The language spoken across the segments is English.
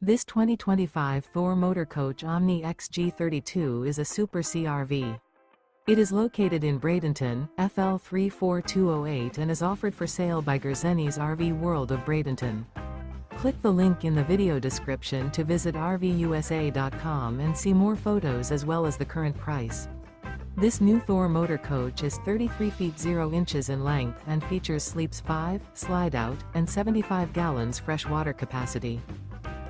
This 2025 Thor Motor Coach Omni XG32 is a Super CRV. It is located in Bradenton, FL 34208 and is offered for sale by Gerzeny's RV World of Bradenton. Click the link in the video description to visit RVUSA.com and see more photos as well as the current price. This new Thor Motor Coach is 33 feet 0 inches in length and features sleeps 5, Slideout, and 75 gallons fresh water capacity.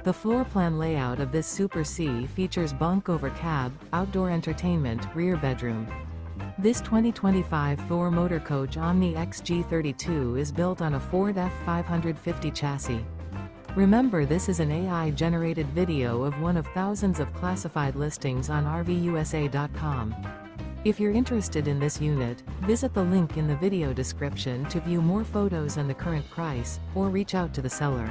The floor plan layout of this Super C features bunk over cab, outdoor entertainment, rear bedroom. This 2025 Thor Motor Coach Omni XG32 is built on a Ford F550 chassis. Remember, this is an AI-generated video of one of thousands of classified listings on RVUSA.com. If you're interested in this unit, visit the link in the video description to view more photos and the current price, or reach out to the seller.